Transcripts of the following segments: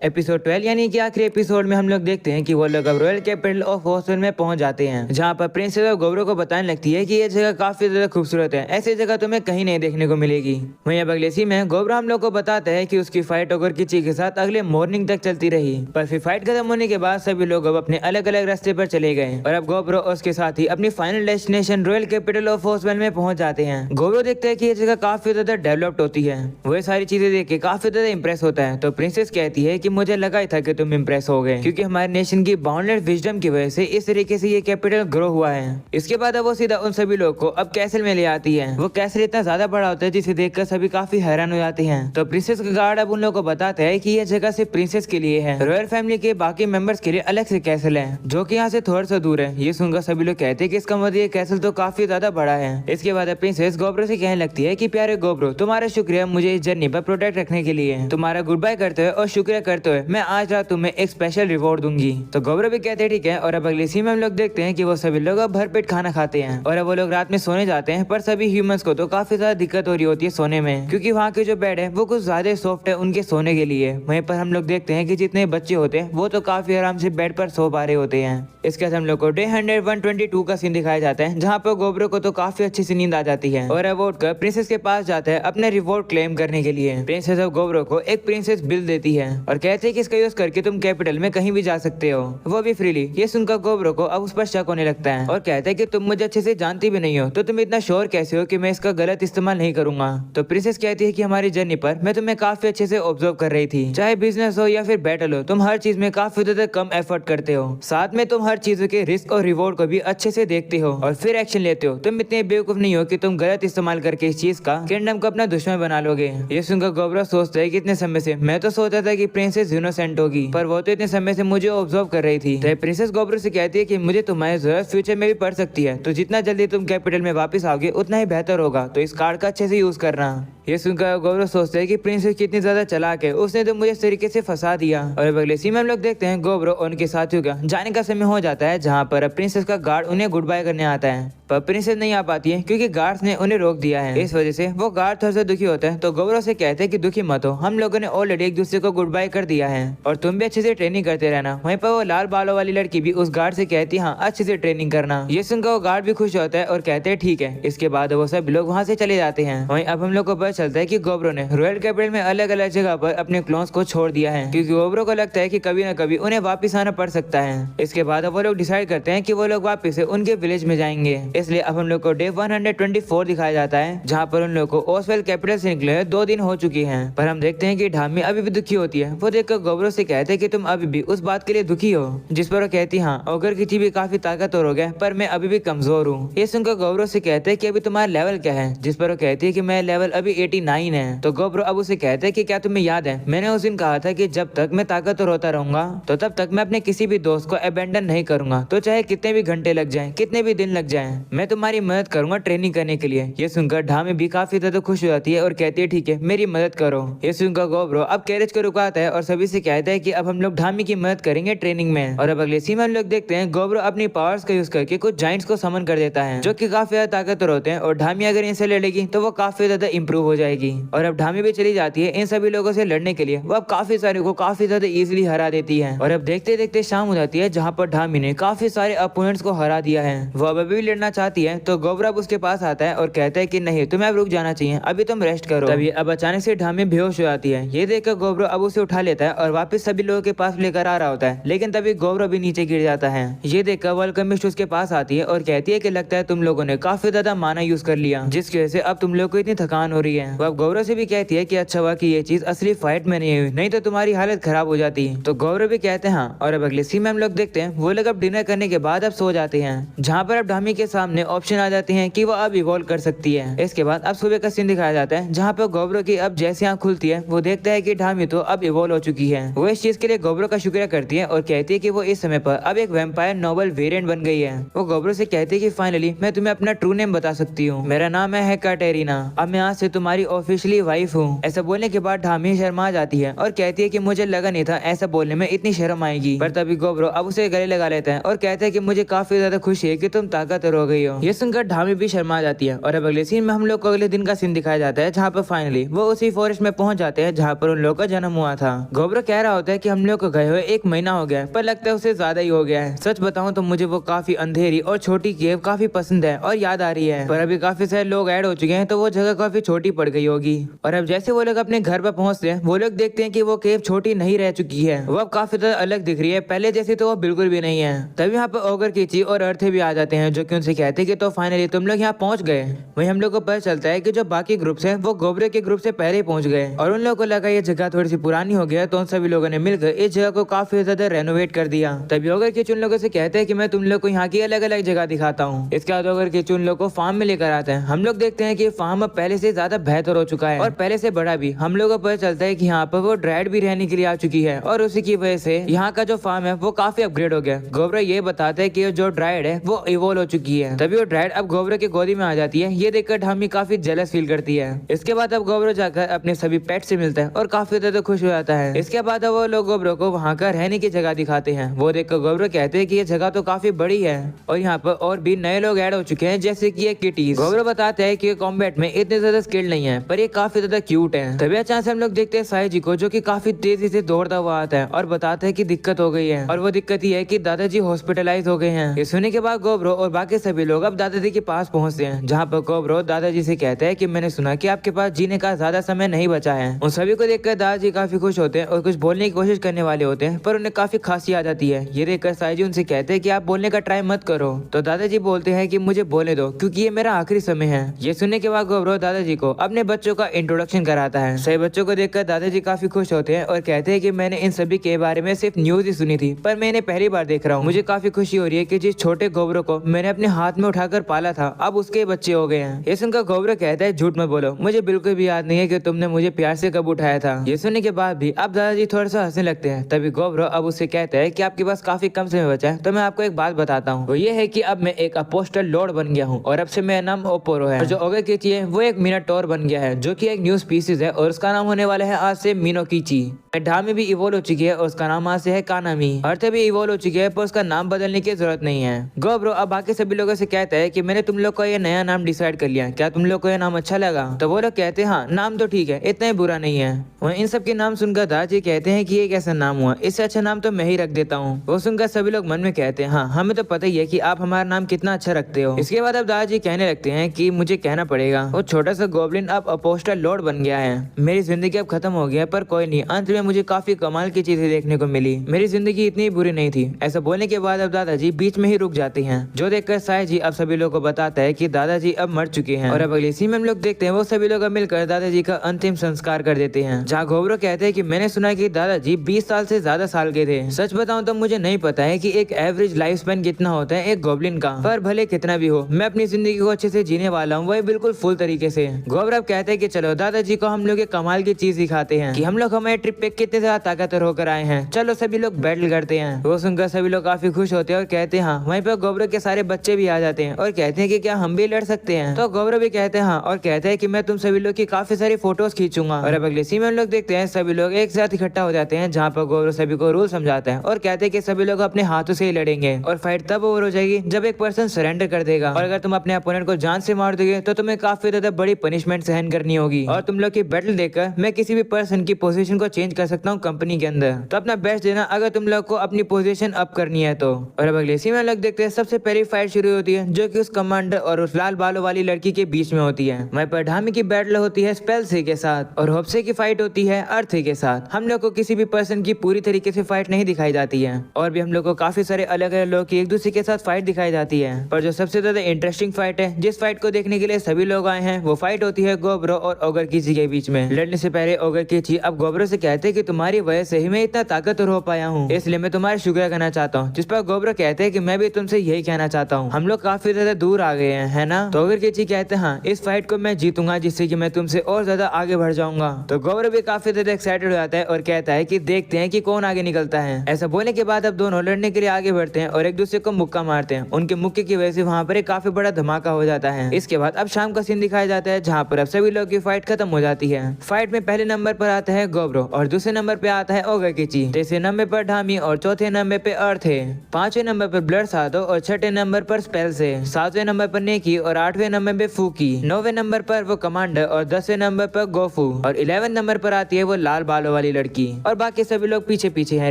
Episode 12 यानी कि आखिरी एपिसोड में हम लोग देखते हैं कि वो लोग अब रॉयल कैपिटल ऑफ ओसवेल में पहुंच जाते हैं, जहां पर प्रिंसेस और गौरव को बताने लगती है कि ये जगह काफी ज्यादा खूबसूरत है, ऐसी जगह तुम्हें कहीं नहीं देखने को मिलेगी। वहीं अब अगले सीन में गौरव हम लोग को बताता है कि उसकी फाइट ओगर किची के साथ अगले मॉर्निंग तक चलती रही, पर फिर फाइट खत्म होने के बाद सभी लोग अब अपने अलग अलग रास्ते पर चले गए और अब गौरव और उसके साथ ही अपनी final destination royal capital of Oswell में पहुंच जाते हैं। गौरव देखते हैं कि ये जगह काफी ज्यादा डेवलप्ड होती है, वो सारी चीजें देख के काफी ज्यादा इंप्रेस होता है। तो प्रिंसेस कहती है कि मुझे लगा ही था कि तुम इंप्रेस हो गए, क्योंकि हमारे नेशन की बाउंडलेस विजडम की वजह से इस तरीके से ये कैपिटल ग्रो हुआ है। इसके बाद अब वो सीधा उन सभी लोगों को अब कैसल में ले आती है। वो कैसल इतना ज्यादा बड़ा होता है जिसे देखकर सभी काफी हैरान हो जाते हैं। तो प्रिंसेस का गार्ड अब उन लोगों को बताते हैं कि यह जगह सिर्फ प्रिंसेस के लिए है, रॉयल फैमिली के बाकी मेंबर्स के लिए अलग से कैसल है जो कि यहाँ से थोड़ा सा दूर है। ये सुनकर सभी लोग कहते हैं कि इसका मतलब ये कैसल तो काफी ज्यादा बड़ा है। इसके बाद प्रिंसेस गोब्रो से कहने लगती है कि प्यारे गोब्रो, तुम्हारा शुक्रिया मुझे इस जर्नी पर प्रोटेक्ट रखने के लिए। तुम्हारा गुड बाय करते हुए और शुक्रिया करते हुए मैं आज रात तुम्हें एक स्पेशल रिवॉर्ड दूंगी। तो गौरव भी कहते हैं ठीक है। और अब अगले सीन में हम लोग देखते हैं कि वो सभी लोग अब भरपेट खाना खाते हैं और अब वो लोग रात में सोने जाते हैं, पर सभी ह्यूमंस को तो काफी ज्यादा दिक्कत हो रही होती है सोने में, क्योंकि वहाँ के जो बेड है वो कुछ ज्यादा सॉफ्ट है उनके सोने के लिए। वहीं पर हम लोग देखते हैं कि जितने बच्चे होते हैं वो तो काफी आराम से बेड पर सो पा रहे होते हैं। इसके बाद हम लोग को डे 122 का सीन दिखाया जाता है, जहाँ पर गोब्रो को तो काफी अच्छी सी नींद आ जाती है और अब उठकर प्रिंसेस के पास जाता है अपने रिवॉर्ड क्लेम करने के लिए। प्रिंसेस अब गोब्रो को एक प्रिंसेस बिल देती है और कहते हैं कि इसका यूज करके तुम कैपिटल में कहीं भी जा सकते हो, वो भी फ्रीली। ये सुनकर गोब्रो को अब उस पर शक होने लगता है और कहता है कि तुम मुझे अच्छे से जानती भी नहीं हो, तो तुम इतना श्योर कैसे हो कि मैं इसका गलत इस्तेमाल नहीं करूंगा। तो प्रिंसेस कहती है कि हमारी जर्नी पर मैं तुम्हें काफी अच्छे से ऑब्जर्व कर रही थी, चाहे बिजनेस हो या फिर बैटल हो, तुम हर चीज में काफी ज्यादा कम एफर्ट करते हो, साथ में तुम हर चीज के रिस्क और रिवॉर्ड को भी अच्छे से देखते हो और फिर एक्शन लेते हो। तुम इतने बेवकूफ नहीं हो कि तुम गलत इस्तेमाल करके इस चीज का किंगडम को अपना दुश्मन बना लोगे। ये सुनकर गोब्रो सोचता है कि इतने समय से मैं तो सोचा था कि प्रिंसेस इनोसेंट होगी, पर वो तो इतने समय से मुझे ऑब्जर्व कर रही थी। तो प्रिंसेस गोब्रो से कहती है कि मुझे तुम्हारी जरूरत फ्यूचर में भी पड़ सकती है, तो जितना जल्दी तुम कैपिटल में वापस आओगे उतना ही बेहतर होगा, तो इस कार्ड का अच्छे से यूज करना। ये सुनकर गौरव सोचते हैं कि प्रिंसेस कितनी ज्यादा चालाक है, उसने तो मुझे इस तरीके से फंसा दिया। और अब अगले सीन में हम लोग देखते हैं गौरव और उनके साथियों का जाने का समय हो जाता है, जहाँ पर प्रिंसेस का गार्ड उन्हें गुड बाय करने आता है, पर प्रिंसेस नहीं आ पाती है क्योंकि गार्ड्स ने उन्हें रोक दिया है। इस वजह से वो गार्ड थोड़ा सा दुखी होता है। तो गौरव से कहते हैं कि दुखी मत हो, हम लोगों ने ऑलरेडी एक दूसरे को गुड बाय कर दिया है और तुम भी अच्छे से ट्रेनिंग करते रहना। वहीं पर वो लाल बालों वाली लड़की भी उस गार्ड से कहती है हाँ अच्छे से ट्रेनिंग करना। ये सुनकर वो गार्ड भी खुश होता है और कहते हैं ठीक है। इसके बाद वो सब लोग वहाँ से चले जाते हैं। वहीं अब हम लोग को पता चलता है कि गौरव ने रॉयल कैपिटल में अलग अलग जगह पर अपने क्लोन्स को छोड़ दिया है, क्योंकि गौरव को लगता है कि कभी न कभी उन्हें वापस आना पड़ सकता है। इसके बाद अब वो लोग डिसाइड करते हैं कि वो लोग वापस से उनके विलेज में जाएंगे। इसलिए अब हम लोग को डे 124 दिखाया जाता है, जहाँ पर उन लोग को ओसवेल कैपिटल से निकले 2 दिन हो चुकी हैं। पर हम देखते हैं कि ढामी अभी भी दुखी होती है। वो देखकर गौरव से कहते हैं कि तुम अभी भी उस बात के लिए दुखी हो, जिस पर वो कहती हाँ ओगर किची भी काफी ताकतवर हो गया, पर मैं अभी भी कमजोर हूँ। ये सुनकर गौरव से कहते हैं कि अभी तुम्हारा लेवल क्या है, जिस पर वो कहती है कि मेरा लेवल अभी 89 है। तो गौरव अब उसे कहते हैं कि क्या तुम्हें याद है मैंने उस दिन कहा था कि जब तक मैं ताकतवर होता रहूंगा तो तब तक मैं अपने किसी भी दोस्त को अबेंडन नहीं करूंगा, तो चाहे कितने भी घंटे लग जाएं, कितने भी दिन लग जाएं, मैं तुम्हारी मदद करूंगा ट्रेनिंग करने के लिए। ये सुनकर ढामी भी काफी ज्यादा खुश हो जाती है और कहती है ठीक है मेरी मदद करो। ये सुनकर गौरव अब कैरेज को रुकाता है और सभी से कहता है कि अब हम लोग ढामी की मदद करेंगे ट्रेनिंग में। और अब अगले सीन में हम लोग देखते हैं गौरव अपनी पावर्स का यूज करके कुछ जाइंट्स को समन कर देता है, जो कि काफी ज्यादा ताकतवर होते हैं और ढामी अगर इनसे लड़ेगी तो वो काफी ज्यादा इंप्रूव हो जाएगी। और अब ढामी भी चली जाती है इन सभी लोगों से लड़ने के लिए। वो अब काफी सारे को काफी ज्यादा इजीली हरा देती है और अब देखते देखते शाम हो जाती है, जहाँ पर ढामी ने काफी सारे अपोनेंट्स को हरा दिया है। वो अब अभी भी लड़ना चाहती है, तो गौरव उसके पास आता है और कहता है कि नहीं तुम्हें अब रुक जाना चाहिए, अभी तुम रेस्ट करो। तभी अब अचानक से ढामी बेहोश हो जाती है। ये देखकर गौरव अब उसे उठा लेता है और वापस सभी लोगों के पास लेकर आ रहा होता है, लेकिन तभी गौरव भी नीचे गिर जाता है। ये देखकर वेलकमिस्ट उसके पास आती है और कहती है कि लगता है तुम लोगों ने काफी ज्यादा माना यूज कर लिया, जिसकी वजह से अब तुम लोग को इतनी थकान हो रही है। वो अब गौरव से भी कहती है कि अच्छा हुआ कि ये चीज असली फाइट में नहीं हुई, नहीं तो तुम्हारी हालत खराब हो जाती। तो गौरव भी कहते हैं हाँ। और अब अगले सीन में हम लोग देखते हैं वो लोग अब डिनर करने के बाद अब सो जाते हैं, जहाँ पर अब ढामी के सामने ऑप्शन आ जाते हैं कि वो अब इवॉल्व कर सकती है। इसके बाद अब सुबह का सीन दिखाया जाता है, जहाँ पर गौरव की अब जैसे आँख खुलती है वो देखता है कि ढामी तो अब इवॉल्व हो चुकी है। वो इस चीज के लिए गौरव का शुक्रिया करती है और कहती है कि वो इस समय पर अब एक वैम्पायर नोबल वेरिएंट बन गई है। वो गौरव से कहती है कि फाइनली मैं तुम्हें अपना ट्रू नेम बता सकती हूँ, मेरा नाम है हेकाटेरिना, अब मैं आज से तुम्हारी ऑफिशियली वाइफ हूँ। ऐसा बोलने के बाद ढामी शर्मा जाती है और कहती है कि मुझे लगा नहीं था ऐसा बोलने में इतनी शर्म आएगी। पर तभी गौरव अब उसे गले लगा लेता है और कहता है कि मुझे काफी ज्यादा खुशी है कि तुम ताकतवर हो गई हो। ये सुनकर ढामी भी शर्मा जाती है। और अब अगले सीन में हम लोग को अगले दिन का सीन दिखाया जाता है, जहाँ पर फाइनली वो उसी फॉरेस्ट में पहुंच जाते हैं जहाँ पर उन लोगों का जन्म हुआ था। गोब्रो कह रहा होता है कि हम लोग को गए हुए 1 महीना हो गया है, पर लगता है उसे ज्यादा ही हो गया है। सच बताऊं तो मुझे वो काफी अंधेरी और छोटी केव काफी पसंद है और याद आ रही है, पर अभी काफी सारे लोग ऐड हो चुके हैं तो वो जगह काफी छोटी पड़ गई होगी। और अब जैसे वो लोग अपने घर पर पहुंचते हैं वो लोग देखते हैं कि वो केव छोटी नहीं रह चुकी है, वो अब काफी ज्यादा अलग दिख रही है, पहले जैसी तो वो बिल्कुल भी नहीं है। तभी यहाँ पर ओगर कीची और अर्थे भी आ जाते हैं जो कि उनसे कहते हैं कि तो फाइनली तुम लोग यहाँ पहुंच गए। वहीं हम लोग को पता चलता है कि जो बाकी ग्रुप्स हैं वो गोब्रो के ग्रुप से पहले ही पहुंच गए और उन लोगों को लगा ये जगह थोड़ी सी पुरानी हो गया, तो उन सभी लोगों ने मिलकर इस जगह को काफी ज्यादा रेनोवेट कर दिया। तभी ओगर कीची उन लोगों से कहते हैं कि मैं तुम लोग को यहाँ की अलग अलग जगह दिखाता हूँ। इसके बाद ओगर कीची उन लोग को फार्म में लेकर आते हैं। हम लोग देखते हैं कि फार्म अब पहले से ज्यादा बेहतर हो चुका है और पहले से बड़ा भी। हम लोगों को पता चलता है कि यहाँ पर वो ड्राइड भी रहने के लिए आ चुकी है और उसी की वजह से यहाँ का जो फार्म है वो काफी अपग्रेड हो गया। गोब्रो ये बताते हैं कि जो ड्राइड है वो इवोल्व हो चुकी है। तभी वो ड्राइड अब गोब्रो की गोदी में आ जाती है। ये देखकर ढामी काफी जेलस फील करती है। इसके बाद अब गोब्रो जाकर अपने सभी पेट से मिलता है और काफी ज्यादा खुश हो जाता है। इसके बाद अब वो लोग गोब्रो को वहाँ का रहने की जगह दिखाते हैं। वो देखकर गोब्रो कहते हैं कि ये जगह तो काफी बड़ी है और यहाँ पर और भी नए लोग ऐड हो चुके हैं जैसे कि ये किटीज। गोब्रो बताते हैं कि कॉम्बैट में इतने ज्यादा स्किल्ड नहीं है पर ये काफी ज्यादा क्यूट है। तभी अचानक से हम लोग देखते हैं साई जी को जो कि काफी तेजी से दौड़ता हुआ आता है और बताता है कि दिक्कत हो गई है और वो दिक्कत ये है कि दादाजी हॉस्पिटलाइज हो गए हैं। ये सुनने के बाद गोब्रो और बाकी सभी लोग अब दादाजी के पास पहुंचते हैं, जहाँ पर गोब्रो दादाजी से कहता है कि मैंने सुना कि आपके पास जीने का ज्यादा समय नहीं बचा है। उन सभी को देखकर दादाजी काफी खुश होते हैं और कुछ बोलने की कोशिश करने वाले होते हैं पर उन्हें काफी खांसी आ जाती है। ये देखकर साई जी उनसे कहते हैं कि आप बोलने का ट्राई मत करो, तो दादाजी बोलते हैं कि मुझे बोलने दो क्योंकि ये मेरा आखिरी समय है। ये सुनने के बाद गोब्रो दादाजी को अपने बच्चों का इंट्रोडक्शन कराता है। सभी बच्चों को देखकर दादाजी काफी खुश होते हैं और कहते हैं कि मैंने इन सभी के बारे में सिर्फ न्यूज ही सुनी थी पर मैं इन्हें पहली बार देख रहा हूँ। मुझे काफी खुशी हो रही है कि जिस छोटे गोब्रो को मैंने अपने हाथ में उठाकर पाला था अब उसके बच्चे हो गए हैं। ये सुनकर गोब्रो कहता है झूठ मत बोलो, मुझे बिल्कुल भी याद नहीं है कि तुमने मुझे प्यार से कब उठाया था। ये सुनने के बाद भी अब दादाजी थोड़ा सा हंसने लगते हैं। तभी गोब्रो अब उससे कहता है कि आपके पास काफी कम समय बचा है तो मैं आपको एक बात बताता हूँ, वो ये है कि अब मैं एक अपोस्टल लॉर्ड बन गया हूँ और अब से मेरा नाम ओपोरो है। और जो ओगर कीची है वो एक मिनाटोर बन गया है जो कि एक न्यू स्पीसीज है और उसका नाम होने वाला है आज से मिनोकीची। ढामी भी इवोल्व हो चुकी है और उसका नाम आज से है कानामी। अर्थे भी इवोल्व हो चुकी है पर उसका नाम बदलने की जरूरत नहीं है। गोब्रो अब बाकी सभी लोगों से कहता है कि मैंने तुम लोग को ये नया नाम डिसाइड कर लिया, क्या तुम लोग को ये नाम अच्छा लगा? तो वो लोग कहते हैं हाँ नाम तो ठीक है, इतना ही बुरा नहीं है। वहीं इन सब के नाम सुनकर दादाजी कहते हैं कि ये कैसा नाम हुआ, इससे अच्छा नाम तो मैं ही रख देता हूँ। वो सुनकर सभी लोग मन में कहते हैं हाँ हमें तो पता ही है कि आप हमारा नाम कितना अच्छा रखते हो। इसके बाद अब दादाजी कहने लगते हैं कि मुझे कहना पड़ेगा वो छोटा सा गोब्लिन अब अपोस्टल लॉर्ड बन गया है। मेरी जिंदगी अब खत्म हो गया पर कोई नहीं, अंत में मुझे काफी कमाल की चीजें देखने को मिली, मेरी जिंदगी इतनी बुरी नहीं थी। ऐसा बोलने के बाद अब दादाजी बीच में ही रुक जाते हैं, जो देखकर साई जी अब सभी लोगों को बताता है कि दादाजी अब मर चुके हैं। और अब अगली सीन में हम लोग देखते हैं वो सभी लोग मिलकर दादाजी का अंतिम संस्कार कर देते हैं, जहाँ गोब्रो कहते हैं कि मैंने सुना कि दादाजी 20 साल से ज्यादा साल के थे। सच बताऊं तो मुझे नहीं पता है कि एक एवरेज लाइफ स्पैन कितना होता है एक गोब्लिन का, पर भले कितना भी हो मैं अपनी जिंदगी को अच्छे से जीने वाला हूँ, वही बिल्कुल फुल तरीके से। गोब्रो अब कहते हैं कि चलो दादाजी को हम लोग एक कमाल की चीज दिखाते हैं कि हम लोग हमारे ट्रिप पे कितने ज्यादा ताकतवर होकर आए हैं, चलो सभी लोग बैटल करते हैं। वो सुनकर सभी लोग काफी खुश होते हैं और कहते हैं हाँ। वहीं पर गोब्रो के सारे बच्चे भी आ जाते हैं और कहते हैं कि क्या हम भी लड़ सकते हैं? तो गोब्रो भी कहते हैं हाँ और कहते हैं कि मैं तुम सभी लोग की काफी सारी फोटोज खींचूंगा। और अब अगले सीन में हम लोग देखते हैं सभी लोग एक साथ इकट्ठा हो जाते हैं, जहाँ पर गोब्रो सभी को रूल समझाता है और कहते हैं कि सभी लोग अपने हाथों से ही लड़ेंगे और फाइट तब ओवर हो जाएगी जब एक पर्सन सरेंडर कर देगा, और अगर तुम अपने अपोनेंट को जान से मार दोगे तो तुम्हें काफी ज्यादा बड़ी पनिशमेंट सहन करनी होगी। और तुम लोग की बैटल देखकर मैं किसी भी पर्सन की पोजीशन को चेंज कर सकता हूँ कंपनी के अंदर, तो अपना बेस्ट देना अगर तुम लोग को अपनी पोजीशन अप करनी है तो। और अब अगले सीन में लोग देखते हैं सबसे पहली फाइट शुरू होती है जो कि उस कमांडर और उस लाल बालों वाली लड़की के बीच में होती है। वहीं पर ढामी की बैटल होती है स्पेल्सी के साथ और होप्से की फाइट होती है अर्थे के साथ। हम लोग को किसी भी पर्सन की पूरी तरीके से फाइट नहीं दिखाई जाती है और भी हम लोग को काफी सारे अलग अलग लोग की एक दूसरे के साथ फाइट दिखाई जाती है, पर जो सबसे ज्यादा इंटरेस्टिंग फाइट है जिस फाइट को देखने के लिए सभी लोग आए हैं वो फाइट होती है गोब्रो और ओगर कीची के बीच में। लड़ने से पहले ओगर कीची अब गोब्रो से कहते हैं कि तुम्हारी वजह से ही मैं इतना ताकतवर हो पाया हूँ, इसलिए मैं तुम्हारा शुक्रिया करना चाहता हूँ। जिस पर गोब्रो कहते हैं कि मैं भी तुमसे यही कहना चाहता हूँ, हम लोग काफी ज्यादा दूर आ गए हैं है ना? तो ओगर कीची कहते हैं हाँ इस फाइट को मैं जीतूंगा जिससे कि मैं तुमसे और ज्यादा आगे बढ़ जाऊंगा। तो गोब्रो भी काफी ज्यादा एक्साइटेड हो जाता है और कहता है कि देखते हैं कि कौन आगे निकलता है। ऐसा बोलने के बाद अब दोनों लड़ने के लिए आगे बढ़ते हैं और एक दूसरे को मुक्का मारते हैं। उनके मुक्के की वजह से वहाँ पर एक काफी बड़ा धमाका हो जाता है। इसके बाद अब शाम का सीन दिखाया जाता है जहाँ पर अब सभी लोग की फाइट खत्म हो जाती है। फाइट में पहले नंबर पर आता है गोब्रो और दूसरे नंबर पे आता है ओगाकिची, तीसरे नंबर पर ढामी और चौथे नंबर पे अर्थ है। पांचवें नंबर पर ब्लड सातो और छठे नंबर पर स्पेल्स है। सातवें नंबर पर नेकी और आठवें नंबर पे फूकी। नौवें नंबर पर वो कमांडर और 10वें नंबर पर गोफू और 11वें नंबर पर आती है वो लाल बालों वाली लड़की और बाकी सभी लोग पीछे पीछे हैं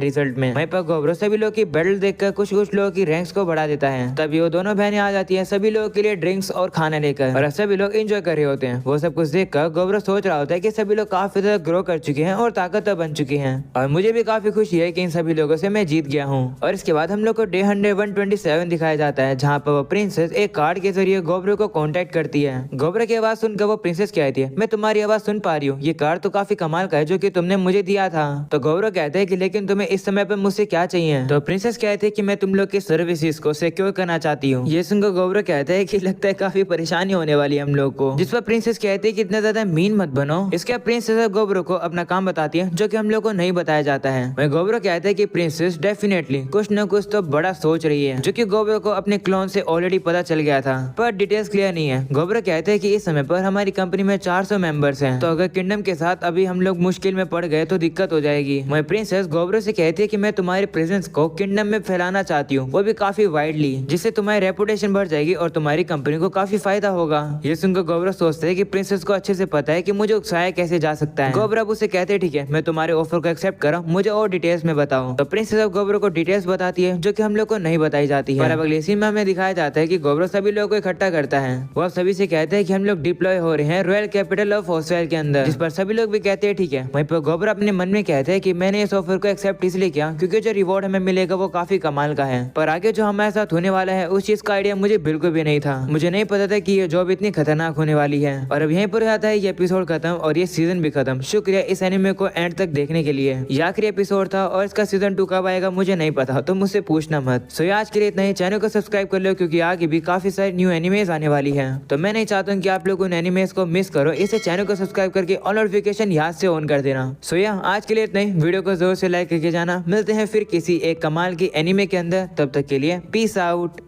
रिजल्ट में। वहीं पर गोब्रो सभी लोग की बैटल देखकर कुछ लोगों की रैंक्स को बढ़ा देता है। तभी वो दोनों बहनें आ जाती है सभी लोगों के लिए ड्रिंक्स और खाना लेकर और सभी लोग एंजॉय कर रहे होते हैं। वो सब कुछ देखकर गोब्रो सोच रहा होता है कि सभी लोग काफी ज्यादा ग्रो कर चुके हैं और ताकतवर बन चुके हैं और मुझे भी काफी खुशी है कि इन सभी लोगों से मैं जीत गया हूँ। और इसके बाद हम लोग को डे 127 दिखाया जाता है जहाँ पर वो प्रिंसेस एक कार्ड के जरिए गोब्रो को कांटेक्ट करती है। गोब्रो की आवाज सुनकर वो प्रिंसेस कहती है, मैं तुम्हारी आवाज सुन पा रही हूँ, ये कार्ड तो काफी कमाल का है जो कि तुमने मुझे दिया था। तो गोब्रो कहते हैं कि लेकिन तुम्हें इस समय पर मुझसे क्या चाहिए। तो प्रिंसेस कहते हैं कि मैं तुम लोग की सर्विसेज को सिक्योर करना चाहती हूँ। ये सुनकर गोब्रो कहते हैं कि लगता है काफी परेशानी होने वाली है हम लोग को। जिस पर प्रिंसेस कहती है कि इतना ज्यादा मीन मत बनो। इसके प्रिंसेस गोब्रो को अपना काम बताती है जो कि हम लोग को नहीं बताया जाता है। वहीं गोब्रो कहते हैं कि प्रिंसेस डेफिनेटली कुछ न कुछ तो बड़ा सोच रही है जो कि गोब्रो को अपने क्लोन से ऑलरेडी पता चल गया था पर डिटेल्स क्लियर नहीं है। गोब्रो कहते हैं कि इस समय पर हमारी कंपनी में 400 मेंबर्स हैं तो अगर किंगडम के साथ अभी हम लोग मुश्किल में पड़ गए तो दिक्कत हो जाएगी। वहीं प्रिंसेस गोब्रो से कहती है कि मैं तुम्हारे प्रेजेंस को किंगडम में फैलाना चाहती हूँ, वो भी काफी वाइडली, जिससे तुम्हारी रेपुटेशन बढ़ जाएगी और तुम्हारी कंपनी को काफी फायदा होगा। ये सुनकर गोब्रो सोचते है कि प्रिंसेस को अच्छे से पता है कि मुझे उकसाया कैसे जा सकता है। गोब्रो अब उसे कहते हैं ठीक है मैं तुम्हारे ऑफर को एक्सेप्ट करा, मुझे और डिटेल्स में बताओ। तो प्रिंसेस अब गोब्रो को डिटेल्स बताती है जो कि हम लोग को नहीं बताई जाती है। और अब अगले सीन में हमें दिखाया जाता है कि गोब्रो सभी लोगों को इकट्ठा करता है। वो अब सभी से कहते हैं कि हम लोग डिप्लॉय हो रहे हैं रॉयल कैपिटल ऑफ ऑस्ट्रेलिया के अंदर, जिस पर सभी लोग भी कहते हैं ठीक है। वहीं पर गोब्रो अपने मन में कहते हैं कि मैंने इस ऑफर को एक्सेप्ट इसलिए किया क्योंकि जो रिवॉर्ड हमें मिलेगा वो काफी कमाल का है, पर आगे जो हमारे साथ होने वाला है उस चीज का आइडिया मुझे बिल्कुल भी नहीं था। मुझे नहीं पता था कि ये जॉब इतनी खतरनाक होने वाली है। और अब यहीं पर आता है ये एपिसोड खत्म और ये सीजन भी खत्म। शुक्रिया इस एनिमे को एंड तक देखने के लिए। ये आखिरी एपिसोड था और इसका सीजन 2 कब आएगा मुझे नहीं पता, तो मुझसे पूछना मत। सो आज के लिए इतना ही। चैनल को सब्सक्राइब कर लो क्योंकि आगे भी काफी सारी न्यू एनिमेज आने वाली है। तो मैं नहीं चाहता हूँ कि आप लोग उन एनिमेज को मिस करो, इसे चैनल को सब्सक्राइब करके ऑल नोटिफिकेशन याद से ऑन कर देना। सो आज के लिए इतना ही। वीडियो को जोर से लाइक करके जाना। मिलते हैं फिर किसी एक कमाल की एनिमे के अंदर, तब तक के लिए पीस आउट।